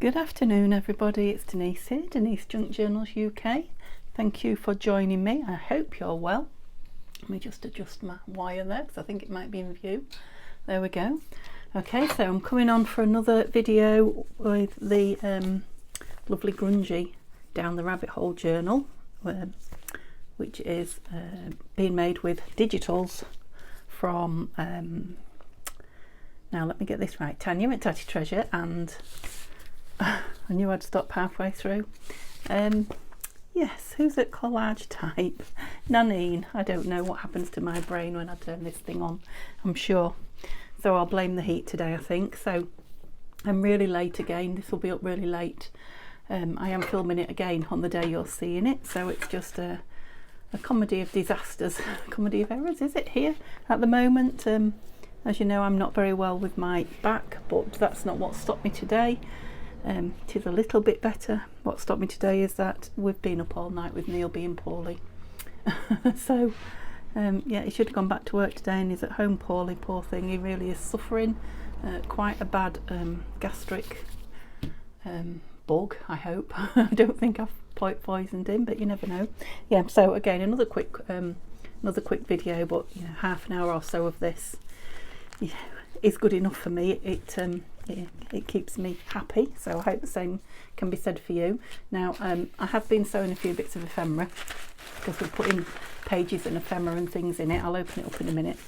Good afternoon everybody, it's Denise here, Denise Junk Journals UK. Thank you for joining me. I hope you're well. Let me just adjust my wire there because I think it might be in view. There we go. Okay, so I'm coming on for another video with the lovely grungy Down the Rabbit Hole journal, which is being made with digitals from, now let me get this right, Tanya at Tatty Treasure, and I knew I'd stop halfway through. Yes, who's at collage type? Nanine. I don't know what happens to my brain when I turn this thing on, I'm sure. So I'll blame the heat today, I think. So I'm really late again. This will be up really late. I am filming it again on the day you're seeing it. So it's just a comedy of disasters, comedy of errors, is it here at the moment? As you know, I'm not very well with my back, but that's not what stopped me today. It is a little bit better. What stopped me today is that we've been up all night with Neil being poorly. So yeah, he should have gone back to work today and he's at home poorly, poor thing. He really is suffering quite a bad gastric bug, I hope. I don't think I've poisoned him, but you never know. Yeah, so again, another quick video, but you know, half an hour or so of this is good enough for me. It keeps me happy, so I hope the same can be said for you. Now I have been sewing a few bits of ephemera because we're putting pages and ephemera and things in it. I'll open it up in a minute.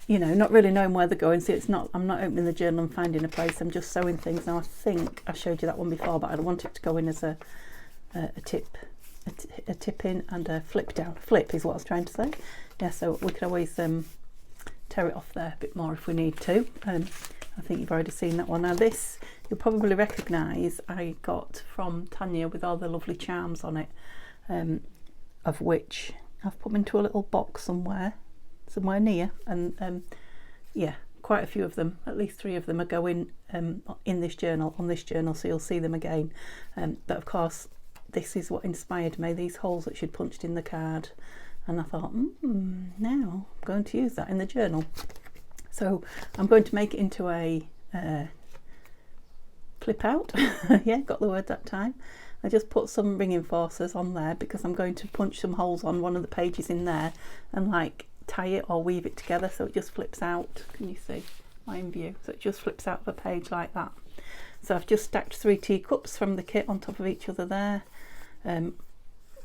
You know, not really knowing where they're going, so I'm not opening the journal and finding a place, I'm just sewing things. Now I think I showed you that one before, but I want it to go in as a tip in and a flip down. Flip is what I was trying to say. Yeah, so we can always tear it off there a bit more if we need to. I think you've already seen that one. Now this you'll probably recognise I got from Tanya with all the lovely charms on it, of which I've put them into a little box somewhere near, and yeah, quite a few of them, at least 3 of them are going in this journal, on this journal, so you'll see them again. But of course this is what inspired me, these holes that she'd punched in the card. And I thought, now I'm going to use that in the journal. So I'm going to make it into a clip out. Yeah, got the word that time. I just put some ring enforcers on there because I'm going to punch some holes on one of the pages in there and like tie it or weave it together so it just flips out. Can you see my in view? So it just flips out of a page like that. So I've just stacked 3 teacups from the kit on top of each other there.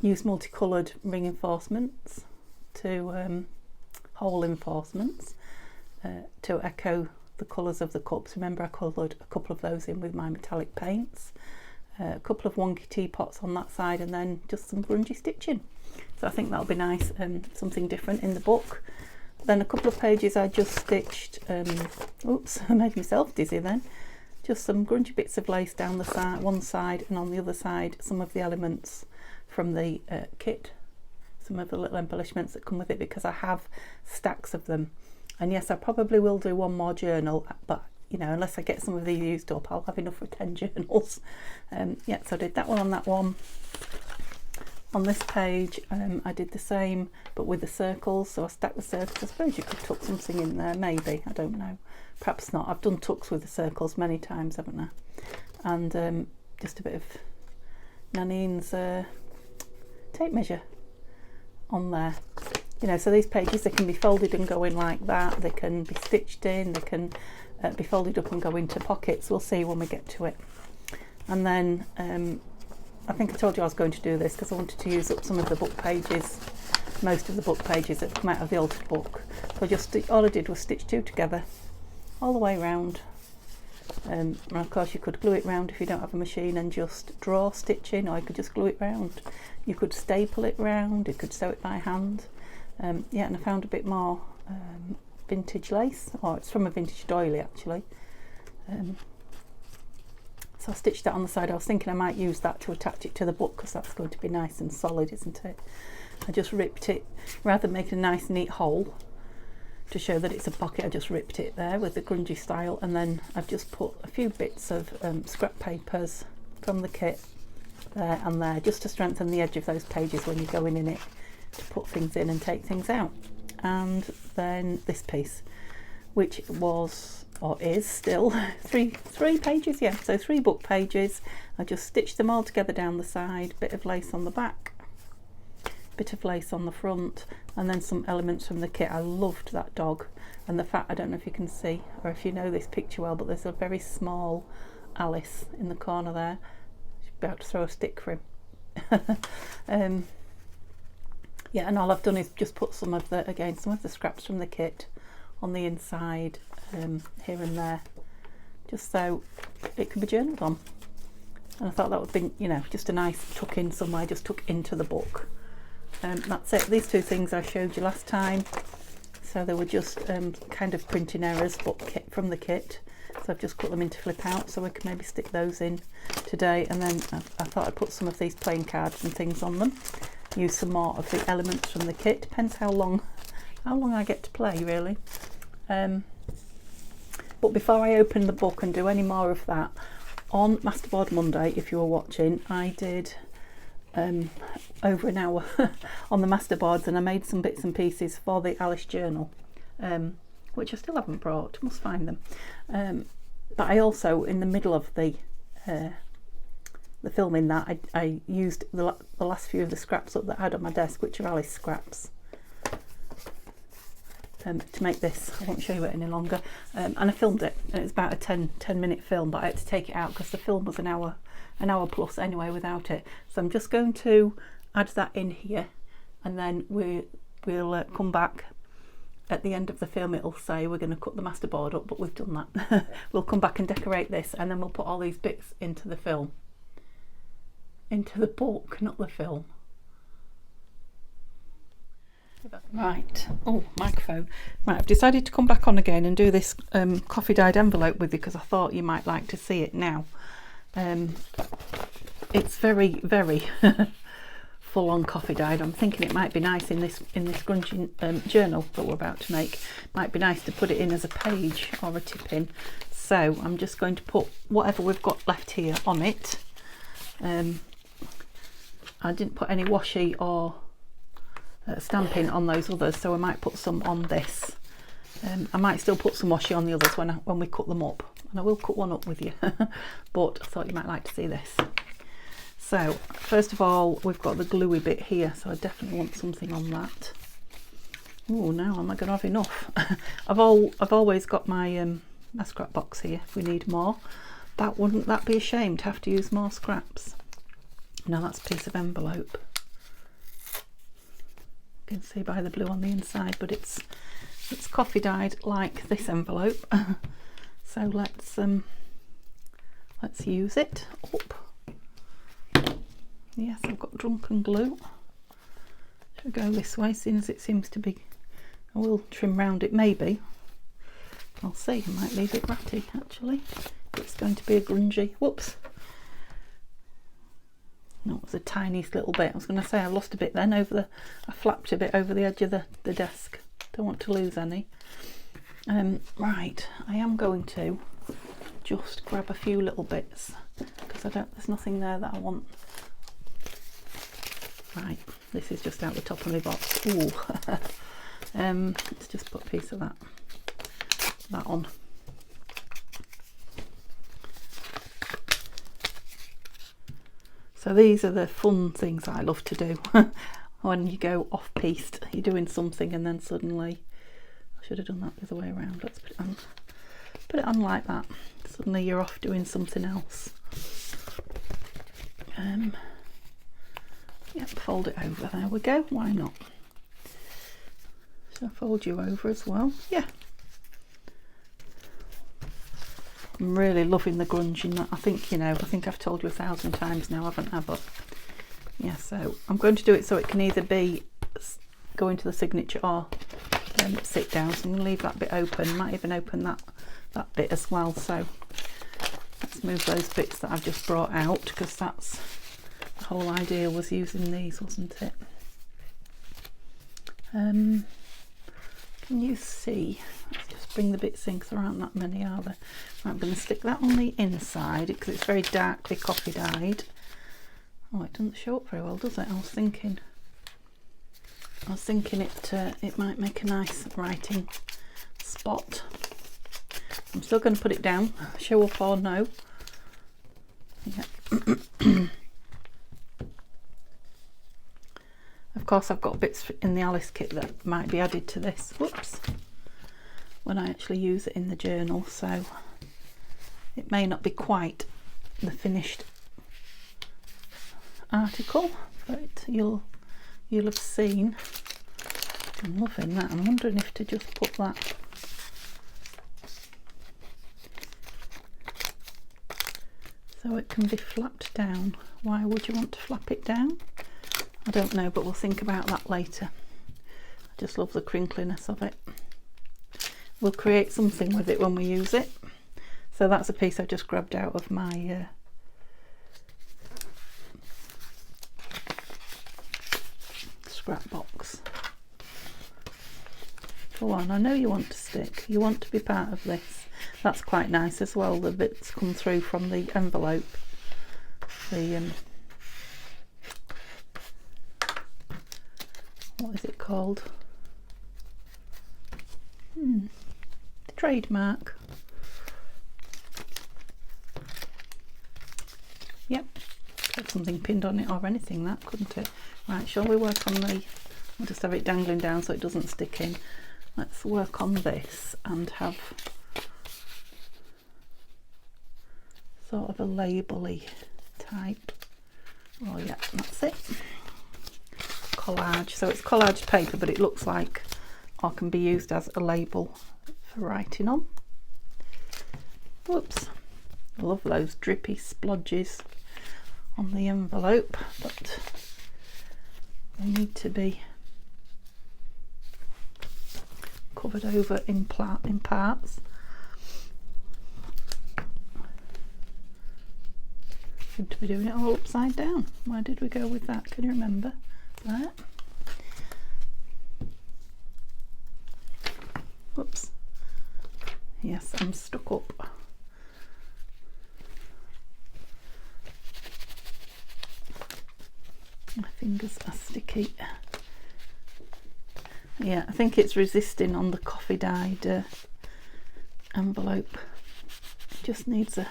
Use multicoloured ring enforcements to hole enforcements to echo the colours of the cups. Remember, I coloured a couple of those in with my metallic paints, a couple of wonky teapots on that side, and then just some grungy stitching. So I think that'll be nice, something different in the book. Then a couple of pages I just stitched, oops, I made myself dizzy then, just some grungy bits of lace down the side, one side, and on the other side some of the elements from the kit, some of the little embellishments that come with it, because I have stacks of them. And yes, I probably will do one more journal, but you know, unless I get some of these used up, I'll have enough for 10 journals. Yeah, so I did that one on that one. On this page I did the same but with the circles, so I stacked the circles. I suppose you could tuck something in there, maybe, I don't know, perhaps not. I've done tucks with the circles many times, haven't I? And just a bit of Nanine's tape measure on there, you know, so these pages, they can be folded and go in like that, they can be stitched in, they can be folded up and go into pockets. We'll see when we get to it. And then I think I told you I was going to do this because I wanted to use up some of the book pages, most of the book pages that come out of the altered book. So all I did was stitch 2 together all the way around. And of course you could glue it round if you don't have a machine and just draw stitching, or you could just glue it round. You could staple it round, you could sew it by hand. Yeah, and I found a bit more vintage lace, or it's from a vintage doily actually. So I stitched that on the side. I was thinking I might use that to attach it to the book because that's going to be nice and solid, isn't it? I just ripped it, rather than making a nice neat hole to show that it's a pocket, I just ripped it there with the grungy style, and then I've just put a few bits of scrap papers from the kit there and there, just to strengthen the edge of those pages when you're going in it to put things in and take things out. And then this piece, which was or is still, three pages, yeah, so 3 book pages. I just stitched them all together down the side, bit of lace on the back, bit of lace on the front, and then some elements from the kit. I loved that dog, and the fact, I don't know if you can see or if you know this picture well, but there's a very small Alice in the corner there. She's about to throw a stick for him. Yeah, and all I've done is just put some of the scraps from the kit on the inside, here and there, just so it can be journaled on. And I thought that would be, you know, just a nice tuck in somewhere, just tuck into the book. That's it. These 2 things I showed you last time, so they were just kind of printing errors, but from the kit. So I've just cut them into flip out, so we can maybe stick those in today. And then I thought I'd put some of these playing cards and things on them. Use some more of the elements from the kit. Depends how long I get to play, really. But before I open the book and do any more of that, on Masterboard Monday, if you were watching, I did over an hour on the masterboards, and I made some bits and pieces for the Alice journal, which I still haven't brought, must find them. But I also, in the middle of the filming that, I used the last few of the scraps up that I had on my desk, which are Alice scraps, to make this. I won't show you it any longer. And I filmed it, and it was about a 10 minute film, but I had to take it out because the film was an hour plus anyway without it. So I'm just going to add that in here, and then we'll come back at the end of the film. It'll say we're going to cut the masterboard up, but we've done that. We'll come back and decorate this, and then we'll put all these bits into the film, into the book, not the film. Right, oh, microphone. Right, I've decided to come back on again and do this coffee dyed envelope with you because I thought you might like to see it now. It's very, very full on coffee dyed. I'm thinking it might be nice in this grungy journal that we're about to make. Might be nice to put it in as a page or a tip in. So I'm just going to put whatever we've got left here on it. I didn't put any washi or stamping on those others, so I might put some on this. I might still put some washi on the others when we cut them up, and I will cut one up with you. But I thought you might like to see this. So first of all, we've got the gluey bit here, so I definitely want something on that. Oh, now am I going to have enough? I've always got my scrap box here if we need more. Wouldn't that be a shame to have to use more scraps? Now that's a piece of envelope. You can see by the blue on the inside, but it's coffee dyed like this envelope. So let's use it up. Yes, I've got drunken glue. Should go this way, seeing as it seems to be. I will trim round it maybe. I'll see. I might leave it ratty actually. It's going to be a grungy. Whoops. No, it was the tiniest little bit. I was going to say I lost a bit then I flapped a bit over the edge of the desk. Don't want to lose any. Right, I am going to just grab a few little bits because there's nothing there that I want. Right, this is just out the top of my box. Ooh. Let's just put a piece of that on. So these are the fun things that I love to do. When you go off piste, you're doing something and then suddenly, I should have done that the other way around. Let's put it on like that. Suddenly you're off doing something else. Yep, fold it over. There we go. Why not? Should I fold you over as well? Yeah. I'm really loving the grunge in that. I think I've told you 1,000 times now, haven't I? But yeah, so I'm going to do it so it can either be go into the signature or sit down. So I'm going to leave that bit open. Might even open that bit as well. So let's move those bits that I've just brought out, because that's the whole idea, was using these, wasn't it? Can you see? Let's just bring the bits in because there aren't that many, are there? Right, I'm going to stick that on the inside because it's very darkly coffee dyed. Oh, it doesn't show up very well, does it? I was thinking it might make a nice writing spot. I'm still going to put it down, show up or no. Yeah. Of course I've got bits in the Alice kit that might be added to this, whoops, when I actually use it in the journal, so it may not be quite the finished article, but you'll have seen. I'm loving that. I'm wondering if to just put that so it can be flapped down. Why would you want to flap it down? I don't know, but we'll think about that later. I just love the crinkliness of it. We'll create something with it when we use it. So that's a piece I just grabbed out of my scrap box. Go on, I know you want to stick. You want to be part of this. That's quite nice as well. The bits come through from the envelope. The what is it called? The trademark. Yep. Put something pinned on it or anything, that couldn't it? Right, shall we work on the... I'll just have it dangling down so it doesn't stick in. Let's work on this and have sort of a label-y type. Oh yeah, that's it. Collage. So it's collaged paper, but it looks like, or can be used as a label for writing on. Whoops. I love those drippy splodges on the envelope, but they need to be covered over in parts. Seem to be doing it all upside down. Where did we go with that? Can you remember? There. Whoops. Yes, I'm stuck up. My fingers are sticky. Yeah, I think it's resisting on the coffee dyed envelope. It just needs a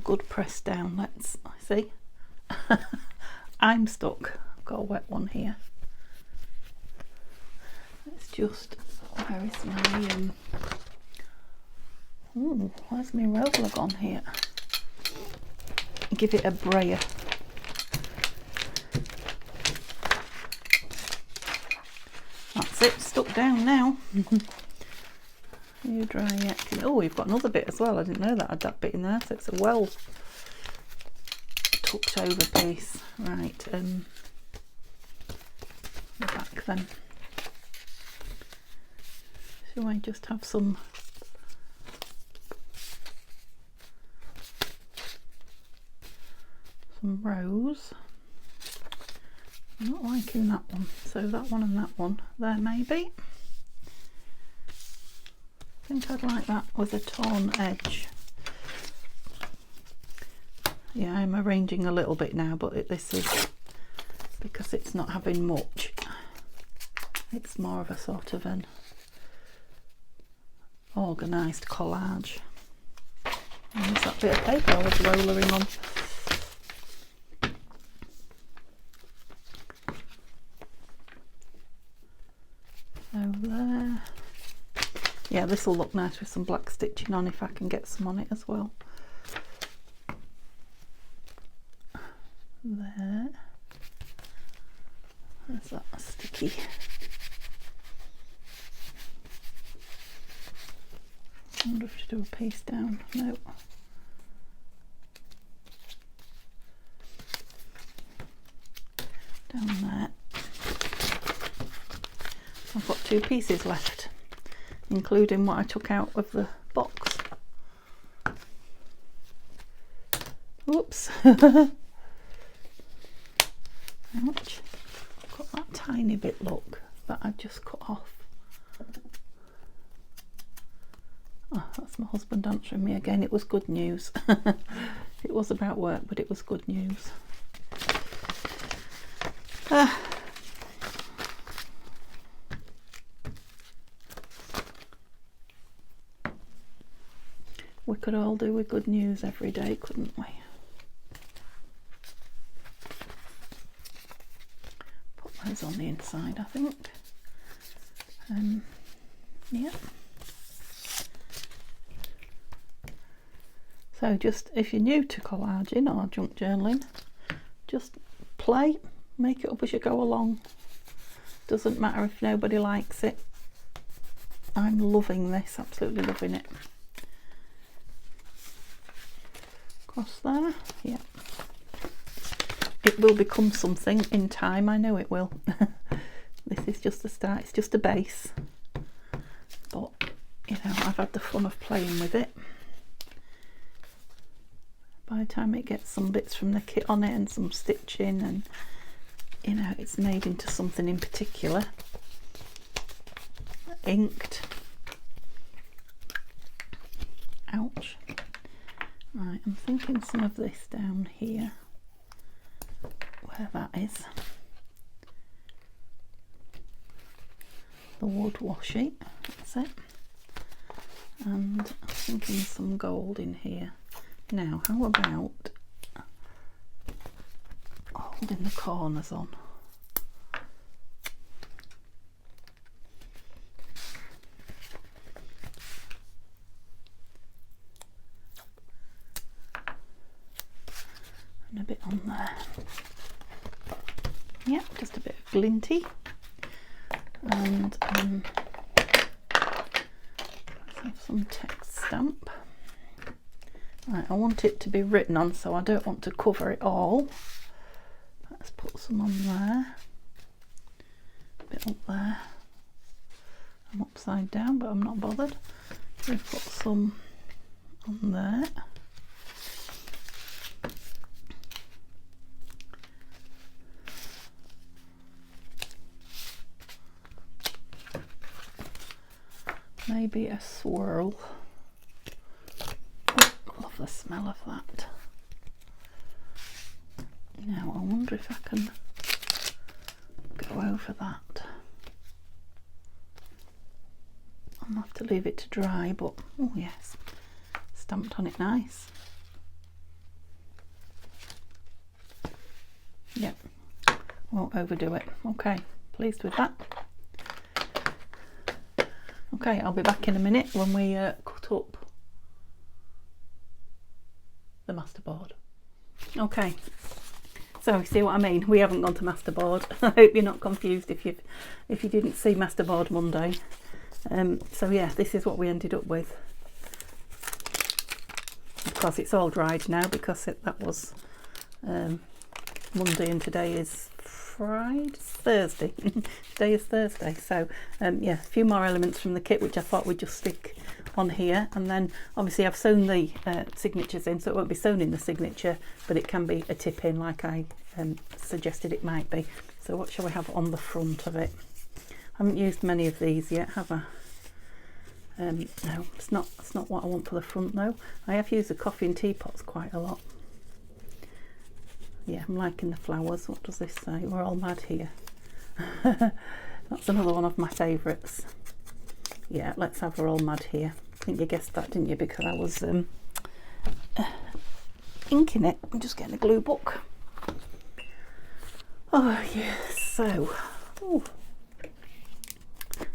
good press down. Let's see. I'm stuck. I've got a wet one here. Let's just, where is my where's my roller gone here? Give it a brayer. That's it, stuck down now. You dry yet? Oh, we've got another bit as well. I didn't know that I had that bit in there, so it's a well tucked over piece. Right, the back then. Shall I just have some rows? I'm not liking that one, so that one and that one there maybe. I think I'd like that with a torn edge. Yeah, I'm arranging a little bit now, but this is because it's not having much. It's more of a sort of an organised collage. And there's that bit of paper I was rollering on. So there. Yeah, this will look nice with some black stitching on if I can get some on it as well. There. There's that sticky. I wonder if to do a piece down. No. Down there. I've got 2 pieces left, including what I took out of the box. Oops. Ouch. Got that tiny bit, look, that I've just cut off. Oh, that's my husband answering me again. It was good news. It was about work, but it was good news. We could all do with good news every day, couldn't we? Put those on the inside, I think. Yeah. So just, if you're new to collaging or junk journaling, just play, make it up as you go along. Doesn't matter if nobody likes it. I'm loving this, absolutely loving it. Across there, yeah. It will become something in time, I know it will. This is just the start, it's just a base. But, you know, I've had the fun of playing with it. By the time it gets some bits from the kit on it and some stitching and, you know, it's made into something in particular. Inked. Ouch. Right, I'm thinking some of this down here, where that is. The wood washi, that's it. And I'm thinking some gold in here. Now, how about holding the corners on? And a bit on there. Yeah, just a bit of glinty. And let's have some text stamp. Right, I want it to be written on, so I don't want to cover it all. Let's put some on there. A bit up there. I'm upside down, but I'm not bothered. We'll put some on there. Maybe a swirl. Love the smell of that. Now I wonder if I can go over that. I'll have to leave it to dry, but oh yes, stamped on it nice. Yep, won't overdo it. Okay, pleased with that. Okay, I'll be back in a minute when we cut up the masterboard. Okay, so see what I mean? We haven't gone to masterboard. I hope you're not confused if you didn't see masterboard Monday. So yeah, this is what we ended up with. Of course, it's all dried now because that was Monday and today is Thursday. Today is Thursday, so yeah, a few more elements from the kit which I thought we'd just stick on here, and then obviously I've sewn the signatures in, so it won't be sewn in the signature, but it can be a tip in like I suggested it might be. So what shall we have on the front of it? I haven't used many of these yet, have I? No, it's not what I want for the front though. I have used the coffee and teapots quite a lot. Yeah, I'm liking the flowers. What does this say? We're all mad here. That's another one of my favourites. Yeah, let's have We're All Mad Here. I think you guessed that, didn't you? Because I was inking it. I'm just getting a glue book. Oh yes, so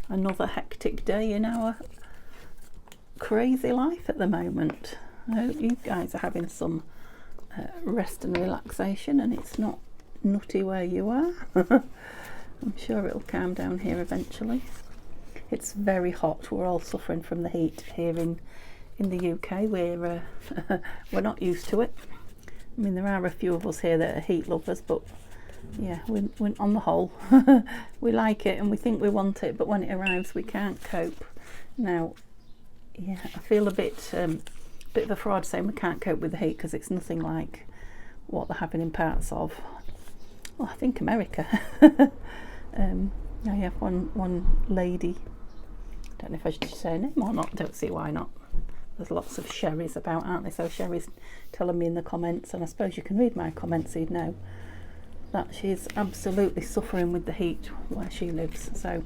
another hectic day in our crazy life at the moment. I hope you guys are having some rest and relaxation and it's not nutty where you are. I'm sure it'll calm down here eventually. It's very hot. We're all suffering from the heat here in the UK. We're not used to it. I mean, there are a few of us here that are heat lovers, but yeah, we're on the whole we like it and we think we want it, but when it arrives we can't cope. Now yeah, I feel a bit of a fraud saying we can't cope with the heat because it's nothing like what they're having in parts of, well, I think America. I have one lady, I don't know if I should say her name or not, don't see why not. There's lots of Sherry's about, aren't there? So Sherry's telling me in the comments, and I suppose you can read my comments so you'd know that she's absolutely suffering with the heat where she lives. So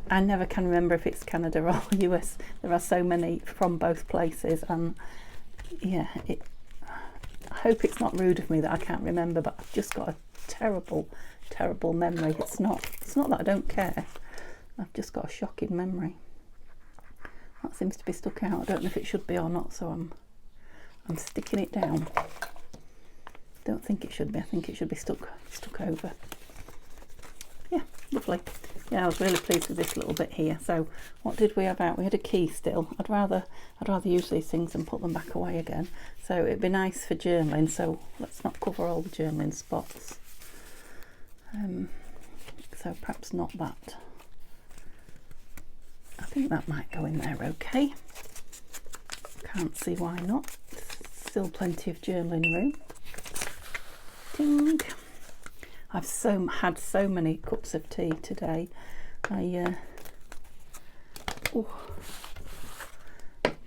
I never can remember if it's Canada or US. There are so many from both places, and yeah, I hope it's not rude of me that I can't remember, but I've just got a terrible memory. It's not that I don't care, I've just got a shocking memory. That seems to be stuck out. I don't know if it should be or not, so I'm sticking it down. Don't think it should be. I think it should be stuck over. Yeah, lovely. Yeah, I was really pleased with this little bit here. So what did we have out? We had a key still. I'd rather use these things and put them back away again. So it'd be nice for journaling, so let's not cover all the journaling spots. So perhaps not that. I think that might go in there okay. Can't see why not. Still plenty of journaling room. Ding. I've had so many cups of tea today.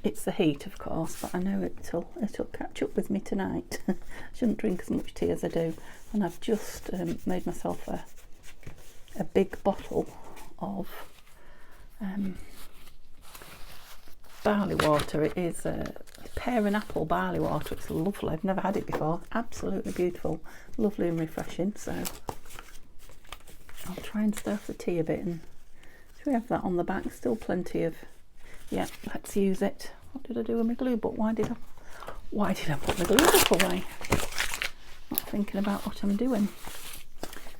It's the heat, of course, but I know it'll catch up with me tonight. I shouldn't drink as much tea as I do, and I've just made myself a big bottle of barley water. It is pear and apple barley water. It's lovely. I've never had it before. Absolutely beautiful, lovely and refreshing. So I'll try and stir off the tea a bit, and so we have that on the back. Still plenty of, yeah, let's use it. What did I do with my glue book? Why did I put my glue book away? Not thinking about what I'm doing.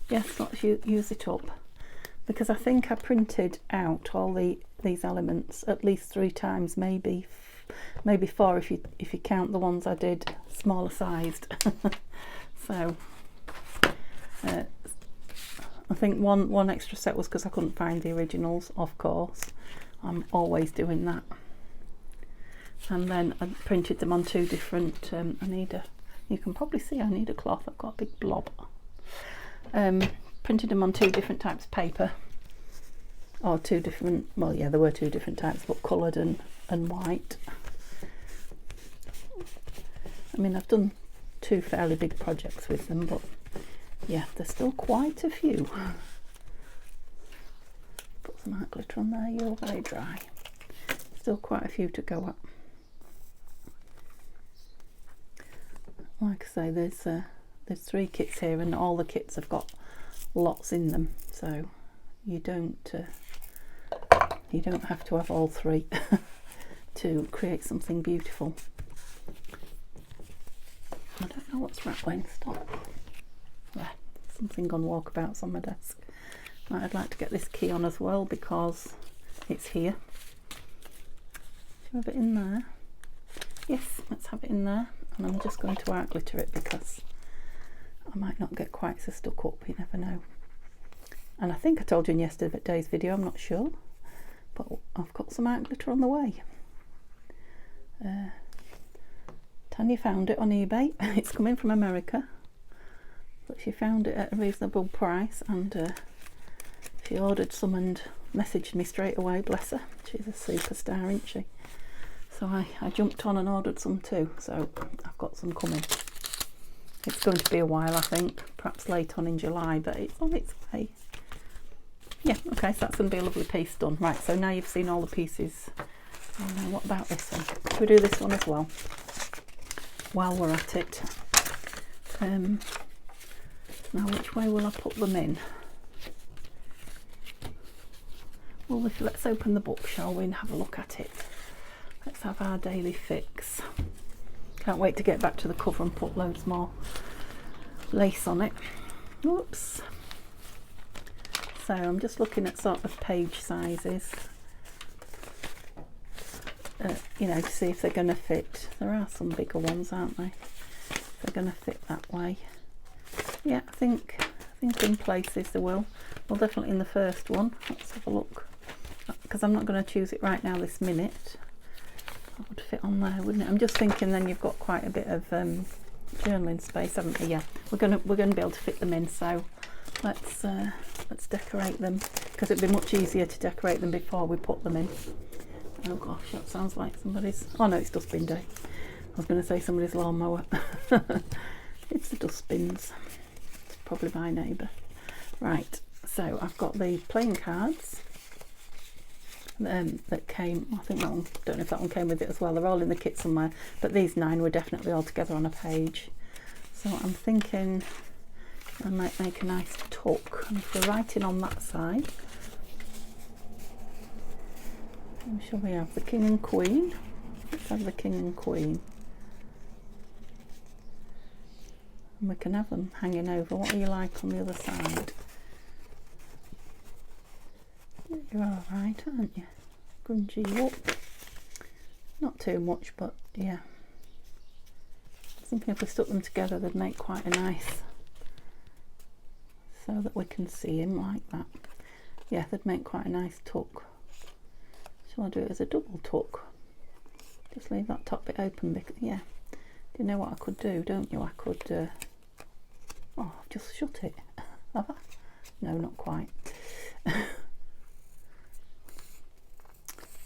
Yes, let's use it up, because I think I printed out all these elements at least 3 times, maybe 4 if you count the ones I did smaller sized. So I think one extra set was because I couldn't find the originals, of course. I'm always doing that. And then I printed them on 2 different, you can probably see I need a cloth, I've got a big blob. Printed them on 2 different types of paper, or 2 different, well yeah, there were 2 different types, but coloured and white. I mean, I've done 2 fairly big projects with them, but yeah, there's still quite a few. Put some art glitter on there, you're very dry. Still quite a few to go up. Like I say, there's 3 kits here, and all the kits have got lots in them, so you don't have to have all 3 to create something beautiful. I don't know what's rattling. Stop. There, something on walkabouts on my desk. Right, I'd like to get this key on as well because it's here. Do you have it in there? Yes, let's have it in there. And I'm just going to art glitter it because I might not get quite so stuck up, you never know. And I think I told you in yesterday's video, I'm not sure, but I've got some art glitter on the way. Tanya found it on eBay. It's coming from America, but she found it at a reasonable price, and she ordered some and messaged me straight away, bless her. She's a superstar, isn't she? So I jumped on and ordered some too, so I've got some coming. It's going to be a while, I think, perhaps late on in July, but it's on its way. Yeah, okay, so that's going to be a lovely piece done. Right, so now you've seen all the pieces. Now what about this one? Should we do this one as well while we're at it? Now which way will I put them in? Well, let's open the book, shall we, and have a look at it. Let's have our daily fix. Can't wait to get back to the cover and put loads more lace on it. Oops. So I'm just looking at sort of page sizes, you know, to see if they're going to fit. There are some bigger ones, aren't they? If they're going to fit that way. Yeah, I think in places they will. Well, definitely in the first one. Let's have a look, because I'm not going to choose it right now this minute. That would fit on there, wouldn't it? I'm just thinking then you've got quite a bit of journaling space, haven't you? Yeah, we're gonna be able to fit them in. So let's decorate them, because it'd be much easier to decorate them before we put them in. Oh gosh, that sounds like somebody's. Oh no, it's dustbin day. I was going to say somebody's lawnmower. It's the dustbins. It's probably my neighbour. Right, so I've got the playing cards. that came. I think that one, don't know if that one came with it as well. They're all in the kit somewhere, but these 9 were definitely all together on a page. So I'm thinking I might make a nice tuck, and if we're writing on that side, who shall we have? The King and Queen. Let's have the King and Queen. And we can have them hanging over. What are you like on the other side? You're alright, aren't you? Grungy up. Not too much, but yeah. I was thinking if we stuck them together they'd make quite a nice, so that we can see him like that. Yeah, they'd make quite a nice tuck. Shall I do it as a double tuck? Just leave that top bit open, because, yeah. You know what I could do, don't you? I could, oh, just shut it. Have I? No, not quite.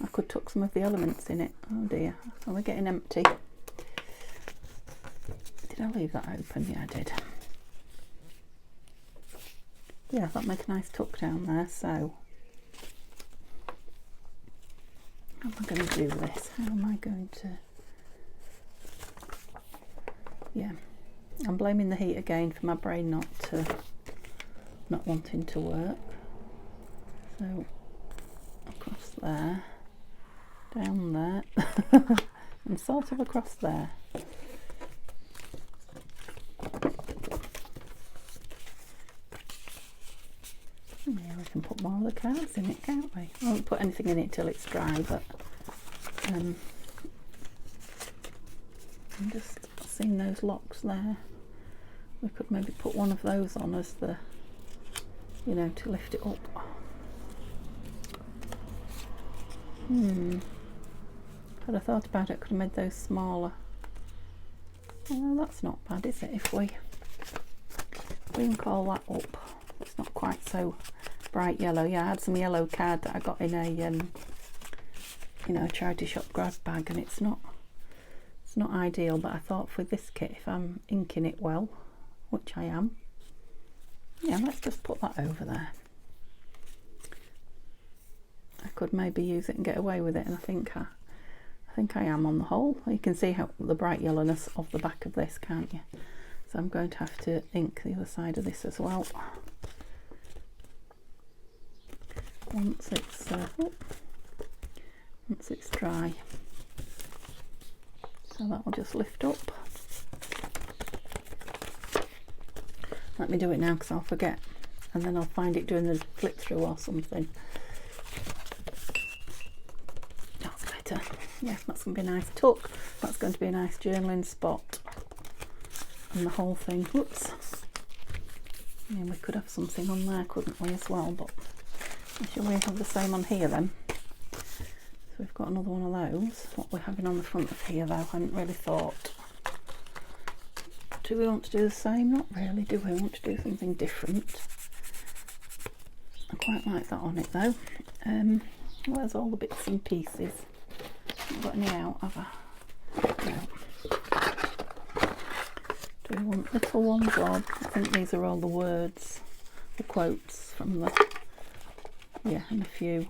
I could tuck some of the elements in it. Oh dear, are we getting empty? Did I leave that open? Yeah, I did. Yeah, that'll make a nice tuck down there. So, how am I going to do this? How am I going to... Yeah, I'm blaming the heat again for my brain not wanting to work. So, across there, down there, and sort of across there. Yeah, we can put more of the cards in it, can't we? I won't put anything in it till it's dry, but I'm just seeing those locks there. We could maybe put one of those on as the, you know, to lift it up. Had I thought about it, could have made those smaller. Well, that's not bad, is it? If we can call that up, it's not quite so bright yellow. Yeah, I had some yellow card that I got in a you know, a charity shop grab bag, and it's not ideal, but I thought for this kit, if I'm inking it well, which I am, yeah, let's just put that over there. I could maybe use it and get away with it, and I think I am on the whole. You can see how the bright yellowness of the back of this, can't you? So I'm going to have to ink the other side of this as well. Once it's dry. So that will just lift up. Let me do it now, because I'll forget, and then I'll find it doing the flip through or something. That's better. Yeah, that's going to be a nice tuck. That's going to be a nice journaling spot. And the whole thing, whoops. Yeah, we could have something on there, couldn't we, as well? But shall we have the same on here then? So we've got another one of those. What we're having on the front of here, though, I hadn't really thought. Do we want to do the same? Not really, do we? Want to do something different? I quite like that on it, though. Where's all the bits and pieces? Not got any out, have I? No. Do we want little ones, or I think these are all the words, the quotes from the, yeah, and a few.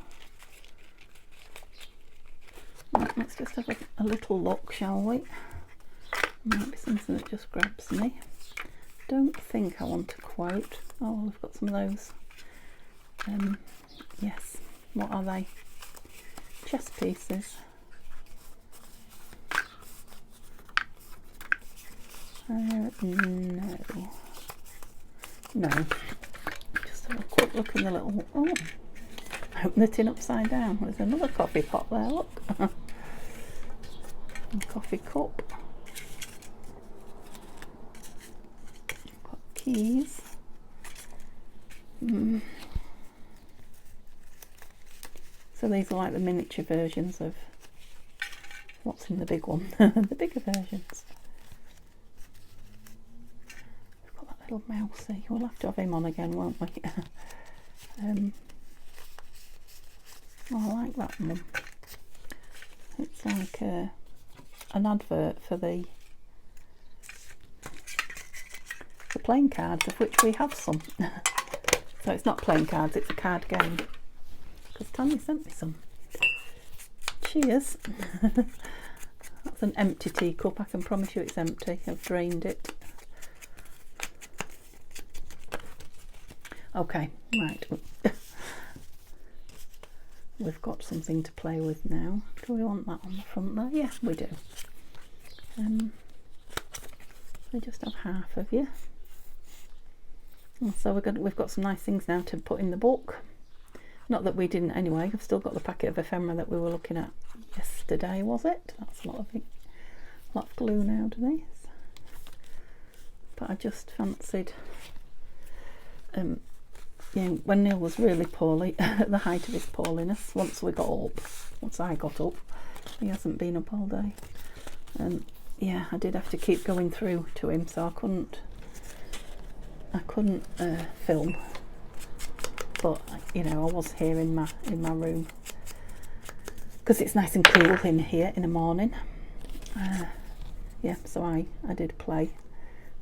Right, let's just have a little look, shall we? Might be something that just grabs me. Don't think I want a quote. Oh, well, I've got some of those. Yes, what are they? Chess pieces. No. Just have a quick look in the little, oh, open the tin upside down. There's another coffee pot there, look. And coffee cup. Got keys. So these are like the miniature versions of what's in the big one, the bigger versions. Little mousey. We'll have to have him on again, won't we? Oh, I like that one. It's like an advert for the playing cards, of which we have some. So it's not playing cards, it's a card game. Because Tanya sent me some. Cheers. That's an empty teacup, I can promise you it's empty. I've drained it. Okay, right. We've got something to play with now. Do we want that on the front there? Yeah, we do. I just have half of you. And so we've got some nice things now to put in the book. Not that we didn't anyway. I've still got the packet of ephemera that we were looking at yesterday, was it? That's a lot of glue now to this. But I just fancied, you know, when Neil was really poorly, at the height of his poorliness, once I got up, he hasn't been up all day. Yeah, I did have to keep going through to him, so I couldn't film. But you know, I was here in my room because it's nice and cool in here in the morning. Yeah, so I did play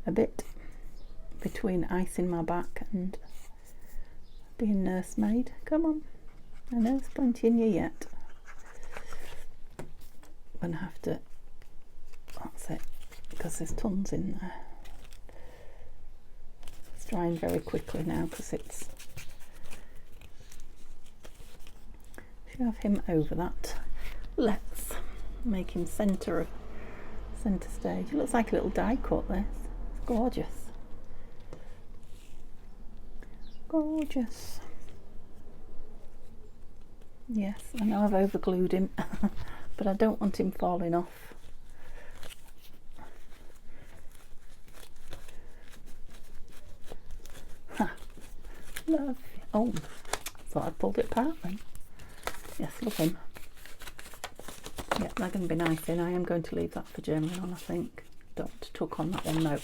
a bit between icing my back and being nursemaid. Come on, I know there's plenty in you yet. I'm gonna have to. That's it, because there's tons in there. It's drying very quickly now because it's. Have him over that. Let's make him centre stage. It looks like a little die cut, this. It's gorgeous. Gorgeous. Yes, I know I've overglued him, but I don't want him falling off. Ha. Love. Oh, thought I'd pulled it apart then. Yes, love him. Yeah, they're going to be nice in. I am going to leave that for Germany on, I think. Don't tuck on that one, no.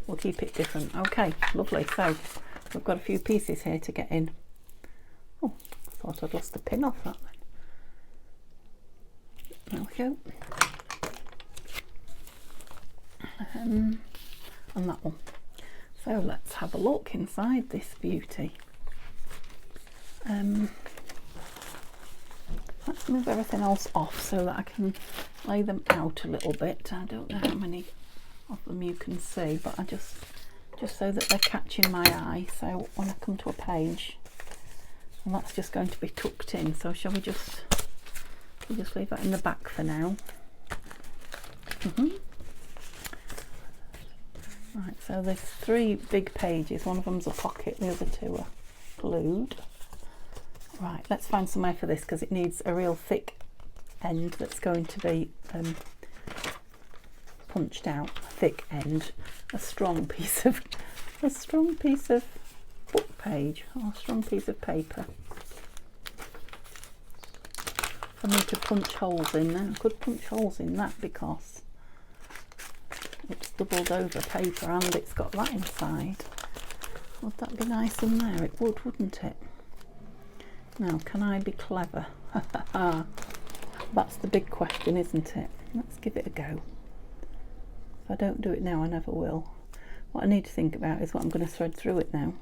We'll keep it different. Okay, lovely. So, we've got a few pieces here to get in. Oh, I thought I'd lost the pin off that one. There we go. And that one. So, let's have a look inside this beauty. Let's move everything else off so that I can lay them out a little bit. I don't know how many of them you can see, but I just so that they're catching my eye. So when I come to a page, and that's just going to be tucked in. So shall we just leave that in the back for now? Right. So there's 3 big pages. One of them's a pocket. The other 2 are glued. Right, let's find somewhere for this because it needs a real thick end that's going to be punched out. Thick end, a strong piece of book page or a strong piece of paper. I need to punch holes in there. I could punch holes in that because it's doubled over paper and it's got that inside. Would that be nice in there? It would, wouldn't it? Now, can I be clever? That's the big question, isn't it? Let's give it a go. If I don't do it now, I never will. What I need to think about is what I'm going to thread through it now.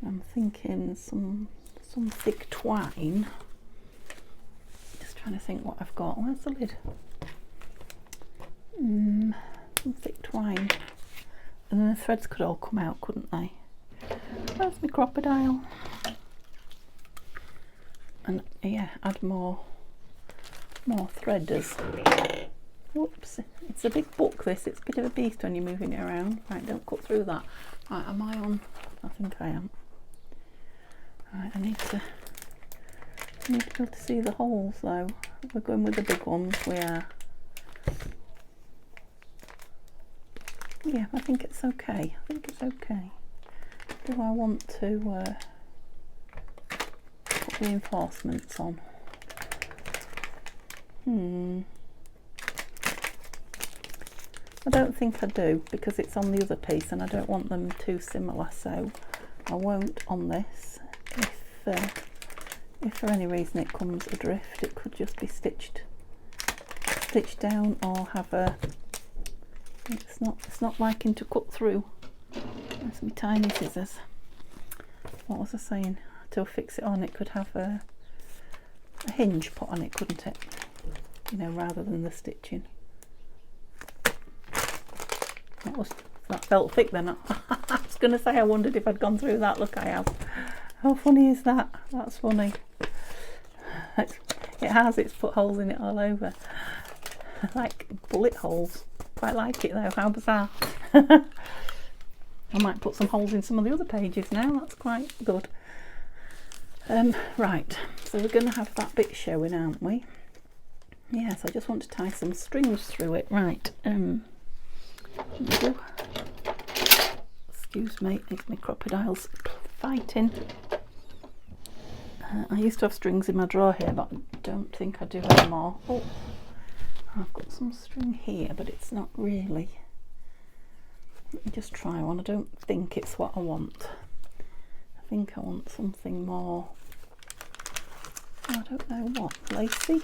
I'm thinking some thick twine. Just trying to think what I've got. Where's the lid? Some thick twine. And then the threads could all come out, couldn't they? Where's my crocodile? And yeah, add more threaders. Whoops, it's a big book this, it's a bit of a beast when you're moving it around. Right, don't cut through that. Right, am I on? I think I am. Right, I need to be able to see the holes though. We're going with the big ones, we are. Yeah, I think it's okay. I think it's okay. Do I want to put reinforcements on? I don't think I do because it's on the other piece and I don't want them too similar, so I won't on this. If for any reason it comes adrift, it could just be stitched down or have a. It's not liking to cut through. There's my tiny scissors. What was I saying? To fix it on, it could have a a hinge put on it, couldn't it? You know, rather than the stitching. That felt thick then. I was going to say I wondered if I'd gone through that. Look, I have. How funny is that? That's funny. It has. It's put holes in it all over. Like bullet holes. Quite like it though. How bizarre. I might put some holes in some of the other pages now. That's quite good. Right. So we're going to have that bit showing, aren't we? Yes. I just want to tie some strings through it. Right. Excuse me, it's my crocodiles fighting. I used to have strings in my drawer here, but I don't think I do anymore. Oh, I've got some string here, but it's not really. Let me just try one. I don't think it's what I want. I think I want something more, I don't know what, lacy.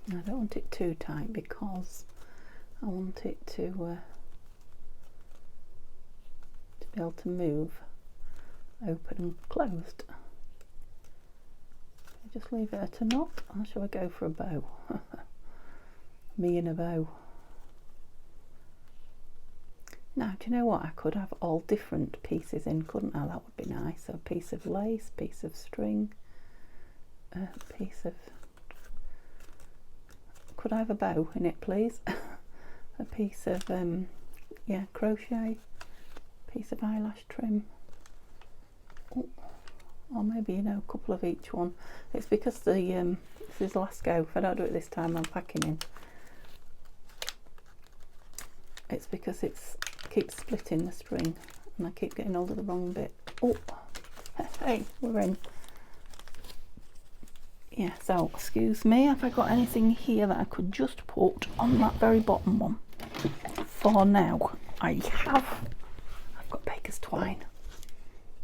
I don't want it too tight because I want it to be able to move open and closed. I just leave it at a knot, or shall I go for a bow? Me and a bow. Now, do you know what? I could have all different pieces in, couldn't I? That would be nice. So a piece of lace, piece of string, a piece of... Could I have a bow in it, please? A piece of, yeah, crochet, piece of eyelash trim. Oh, or maybe, you know, a couple of each one. It's because the this is the last go. If I don't do it this time, I'm packing in. It's because it's keeps splitting the string, and I keep getting hold of the wrong bit. Oh, hey, we're in. Yeah, so excuse me, have I got anything here that I could just put on that very bottom one? For now, I have. I've got baker's twine.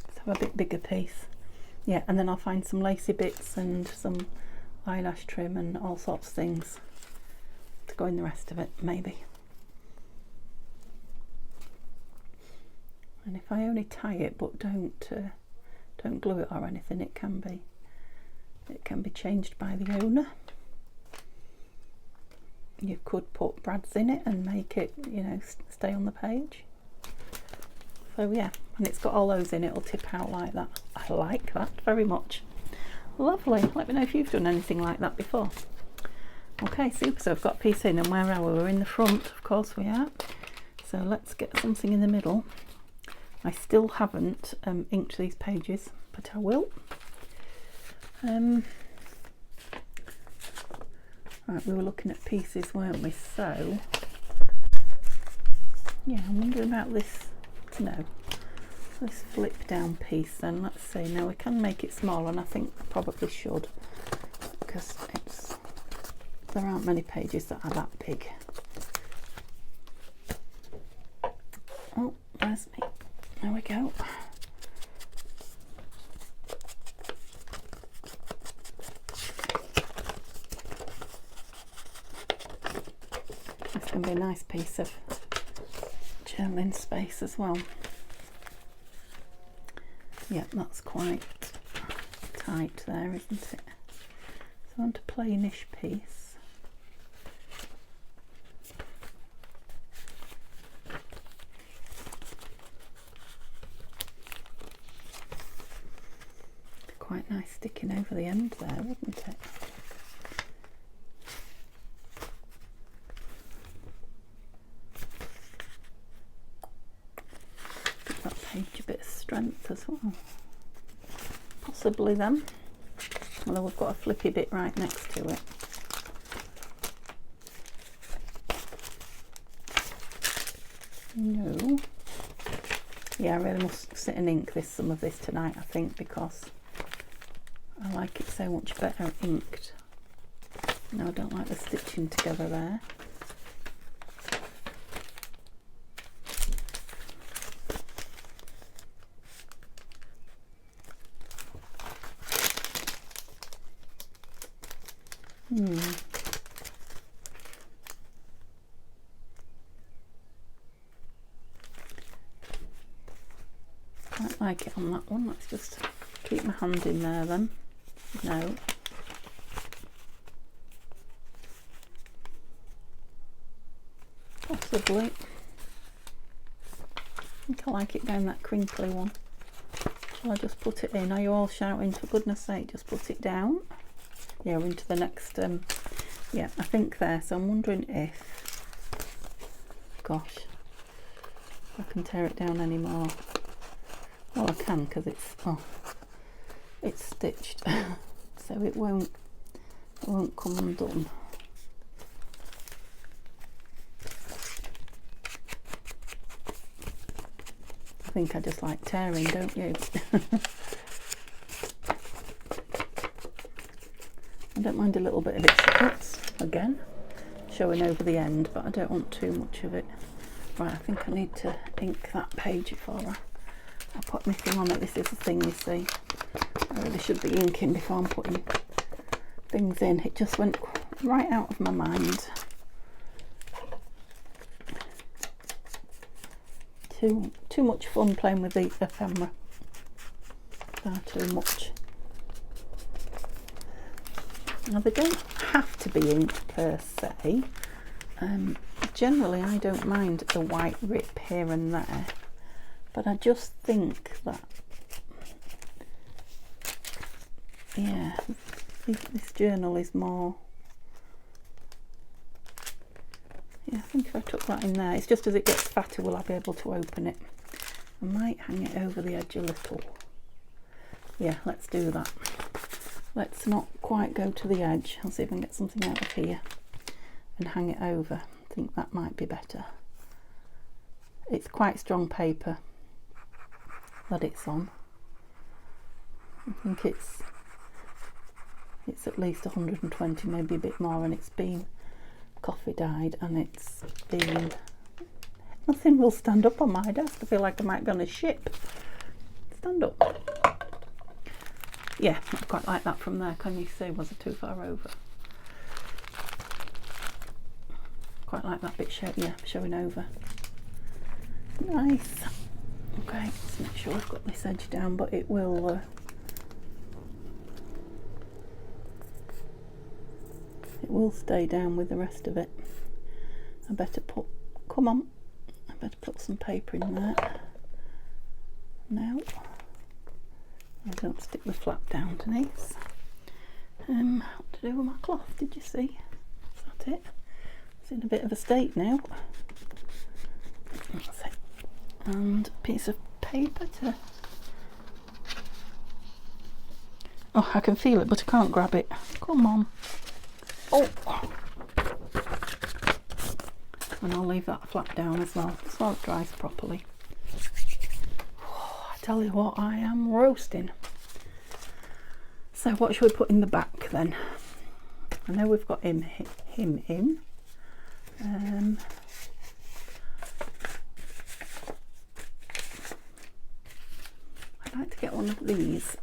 Let's have a bit bigger piece. Yeah, and then I'll find some lacy bits and some eyelash trim and all sorts of things to go in the rest of it, maybe. And if I only tie it but don't glue it or anything, it can be changed by the owner. You could put brads in it and make it, you know, stay on the page. So yeah, and it's got all those in it, it'll tip out like that. I like that very much. Lovely. Let me know if you've done anything like that before. Okay, super. So I've got a piece in, and where are we? We're in the front, of course we are. So let's get something in the middle. I still haven't inked these pages, but I will. Right, we were looking at pieces, weren't we? So yeah, I'm wondering about this. No, this flip down piece. Then let's see. Now we can make it smaller, and I think I probably should, because there aren't many pages that are that big. Oh, there's me. There we go. This can be a nice piece of journaling space as well. Yeah, that's quite tight there, isn't it? So I want a plainish piece. Quite nice sticking over the end there, wouldn't it? Give that page a bit of strength as well. Possibly then. Although we've got a flippy bit right next to it. No. Yeah, I really must sit and ink some of this tonight, I think, because I like it so much better inked. No, I don't like the stitching together there. like it on that one. Let's just keep my hand in there then. No. Possibly. I think I like it down that crinkly one. Shall I just put it in? Are you all shouting for goodness sake, just put it down? Yeah, we're into the next, yeah, I think there. So I'm wondering if, gosh, if I can tear it down anymore. Well, I can because it's, oh, it's stitched, so it won't come undone. I think I just like tearing, don't you? I don't mind a little bit of it. Oops, again, showing over the end, but I don't want too much of it. Right, I think I need to ink that page before I put my thing on it. This is the thing, you see. I really should be inking before I'm putting things in. It just went right out of my mind. Too much fun playing with the ephemera. Far too much. Now they don't have to be inked per se. Generally I don't mind the white rip here and there, but I just think that, yeah, this journal is more, yeah, I think if I took that in there, it's just as it gets fatter will I be able to open it. I might hang it over the edge a little. Yeah, let's do that. Let's not quite go to the edge. I'll see if I can get something out of here and hang it over. I think that might be better. It's quite strong paper that it's on. I think it's at least 120, maybe a bit more, and it's been coffee dyed, and it's been, nothing will stand up on my desk. I feel like I might be on a ship. Stand up. Yeah, not quite like that from there. Can you see? Was it too far over? Quite like that bit showing over. Nice. Okay, let's make sure I've got this edge down, but it will stay down with the rest of it. I better put, come on, I better put some paper in there. Now, I don't stick the flap down, Denise. What to do with my cloth, did you see? Is that it? It's in a bit of a state now. That's it. And a piece of paper to, oh, I can feel it but I can't grab it. Come on. Oh, and I'll leave that flap down as well so it dries properly. Oh, I tell you what, I am roasting. So what should we put in the back then? I know we've got him in. I'd like to get one of these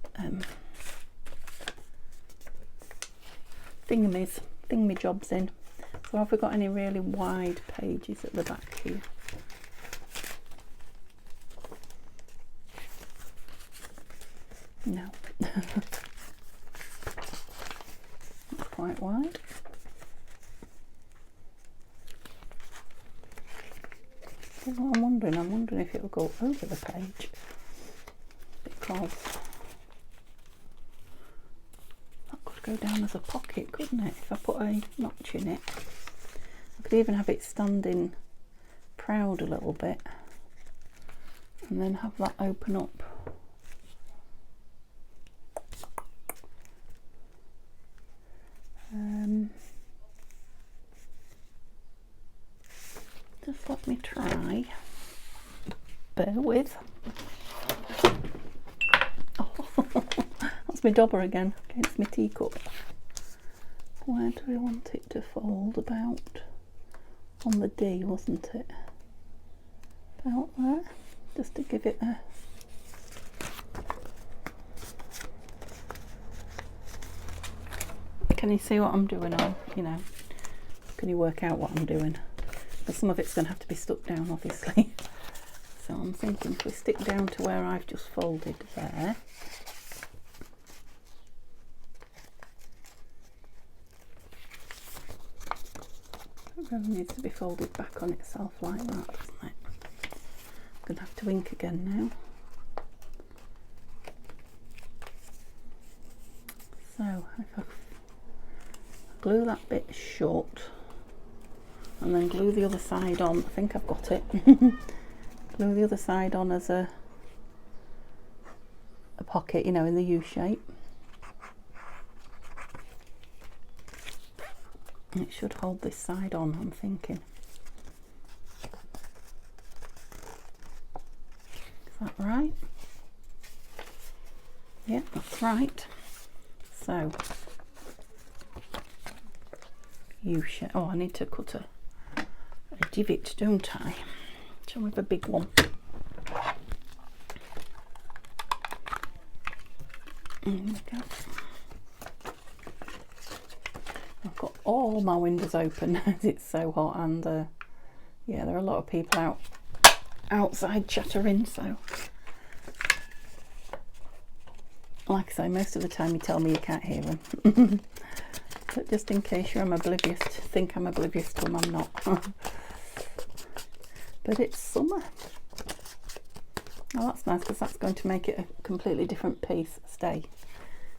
thingy jobs in. So have we got any really wide pages at the back here? No. Not quite wide. So what I'm wondering if it will go over the page, because that could go down as a pocket, couldn't it, if I put a notch in it. I could even have it standing proud a little bit and then have that open up. Just let me try. Bear with. Oh, that's my dauber again against my teacup. Where do we want it to fold? About on the D, wasn't it? About there, just to give it a. Can you see what I'm doing on? You know, can you work out what I'm doing? But some of it's going to have to be stuck down, obviously. So I'm thinking if we stick down to where I've just folded there, it really needs to be folded back on itself like that, doesn't it? I'm going to have to ink again now. So if I glue that bit shut and then glue the other side on, I think I've got it. Glue the other side on as a pocket, you know, in the U shape. And it should hold this side on, I'm thinking. Is that right? Yeah, that's right. So, U shape. Oh, I need to cut a divot, don't I? Shall we have a big one? There we go. I've got all my windows open as it's so hot, and yeah, there are a lot of people outside chattering, so like I say, most of the time you tell me you can't hear them. But just in case you're think I'm oblivious to them, I'm not. But it's summer. Oh, that's nice, because that's going to make it a completely different piece stay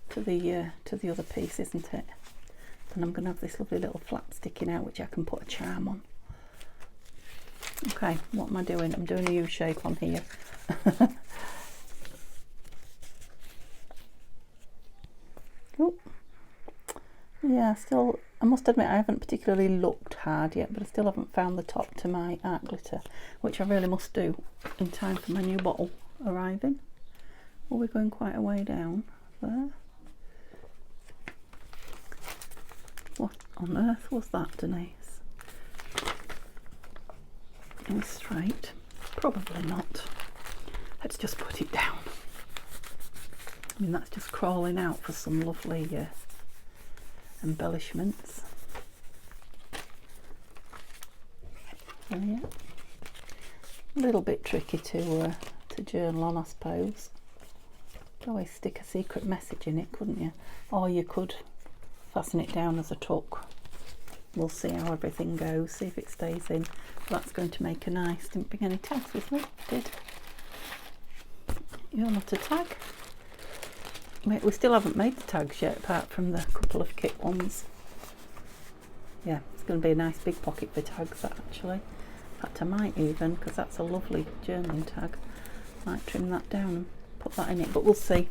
to the other piece, isn't it? And I'm going to have this lovely little flap sticking out, which I can put a charm on. Okay, what am I doing? I'm doing a U shape on here. Oh, yeah, still, I must admit I haven't particularly looked hard yet, but I still haven't found the top to my art glitter, which I really must do in time for my new bottle arriving. Well, we're going quite a way down there. What on earth was that, Denise? Going straight? Probably not. Let's just put it down. I mean, that's just crawling out for some lovely embellishments. So yeah, a little bit tricky to journal on, I suppose. You could always stick a secret message in it, couldn't you? Or you could fasten it down as a tuck. We'll see how everything goes, see if it stays in. That's going to make a nice. Didn't bring any tags with me, did? You're not a tag. We still haven't made the tags yet, apart from the couple of kit ones. Yeah, it's going to be a nice big pocket for tags, that actually. In fact, I might even, because that's a lovely journaling tag, might trim that down and put that in it, but we'll see.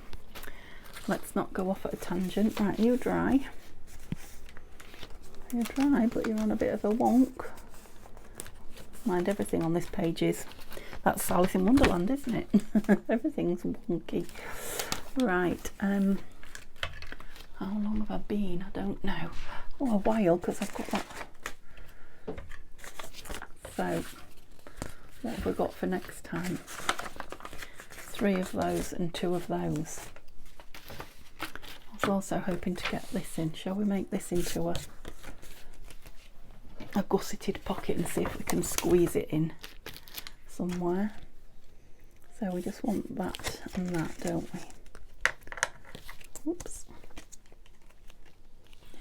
Let's not go off at a tangent. Right, you dry. You're dry, but you're on a bit of a wonk. Mind, everything on this page is. That's Alice in Wonderland, isn't it? Everything's wonky. Right, how long have I been? I don't know. Oh, a while, because I've got that. So, what have we got for next time? 3 of those and 2 of those. I was also hoping to get this in. Shall we make this into a gusseted pocket and see if we can squeeze it in somewhere? So we just want that and that, don't we? Oops.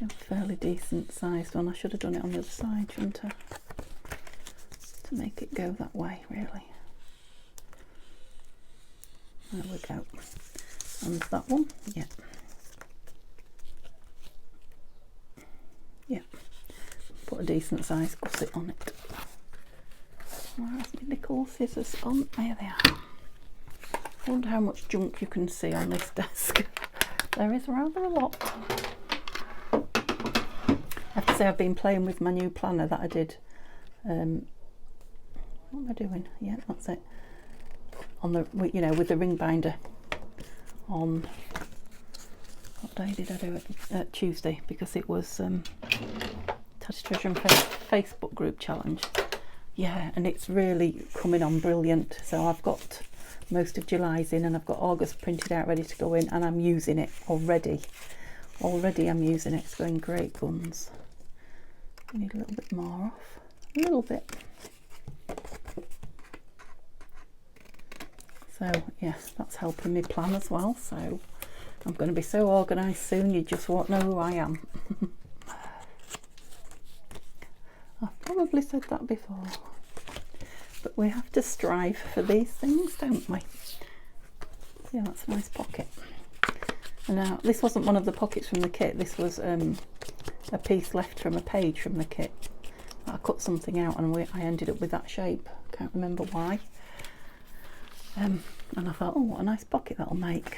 Yeah, fairly decent sized one. I should have done it on the other side, shouldn't I? To make it go that way, really. There we go. And that one, yeah. Yeah. Put a decent sized gusset on it. Where's my nickel scissors on? There they are. I wonder how much junk you can see on this desk. There is rather a lot. I have to say I've been playing with my new planner that I did. What am I doing? Yeah, that's it. On the, you know, with the ring binder. On what day did I do it? Tuesday, because it was Tatty Treasure and Facebook group challenge. Yeah, and it's really coming on brilliant. So I've got most of July's in, and I've got August printed out ready to go in, and I'm using it already. Already I'm using it. It's going great guns. I need a little bit more off. A little bit. So yeah, that's helping me plan as well. So I'm going to be so organised soon, you just won't know who I am. I've probably said that before, but we have to strive for these things, don't we? Yeah, that's a nice pocket. And now, this wasn't one of the pockets from the kit, this was a piece left from a page from the kit. I cut something out and I ended up with that shape. Can't remember why. And I thought, oh, what a nice pocket that'll make.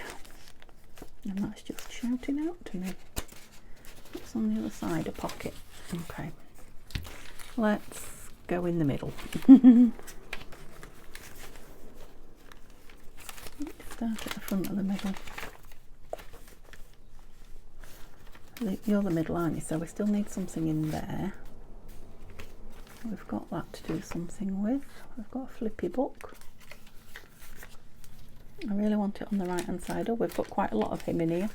And that's just shouting out to me. What's on the other side? A pocket. Okay. Let's go in the middle. Start at the front of the middle. You're the middle, aren't you? So we still need something in there. We've got that to do something with. I've got a flippy book. I really want it on the right hand side. Oh, we've got quite a lot of him in here.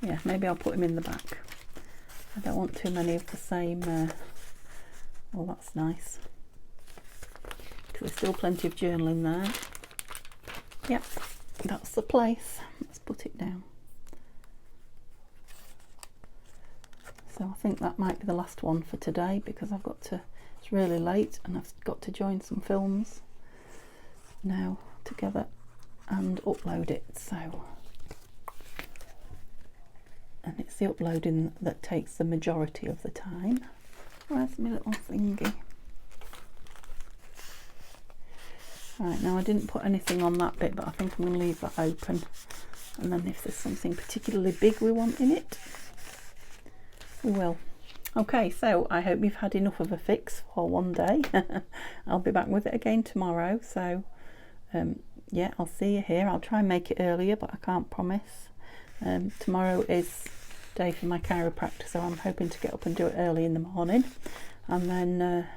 Yeah, maybe I'll put him in the back. I don't want too many of the same. Oh, that's nice. There's still plenty of journaling there. Yep, that's the place. Let's put it down. So I think that might be the last one for today, because I've got to, it's really late and I've got to join some films now together and upload it. So, and it's the uploading that takes the majority of the time. Where's my little thingy? Right, now I didn't put anything on that bit, but I think I'm going to leave that open, and then if there's something particularly big we want in it, we will. Okay, so I hope you've had enough of a fix for one day. I'll be back with it again tomorrow, so yeah, I'll see you here. I'll try and make it earlier, but I can't promise. Tomorrow is day for my chiropractor, so I'm hoping to get up and do it early in the morning, and then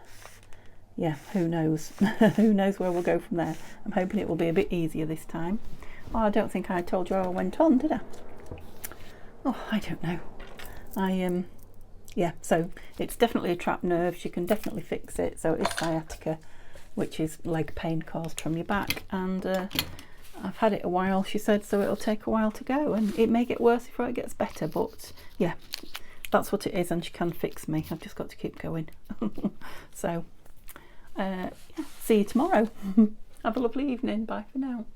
yeah, who knows who knows where we'll go from there. I'm hoping it will be a bit easier this time. Oh, I don't think I told you how I went on, did I? Oh, I don't know. Yeah, so it's definitely a trapped nerve. She can definitely fix it. So it's sciatica, which is leg pain caused from your back, and I've had it a while, she said, so it'll take a while to go, and it may get worse before it gets better, but yeah, that's what it is, and she can fix me. I've just got to keep going. So yeah, see you tomorrow. Have a lovely evening. Bye for now.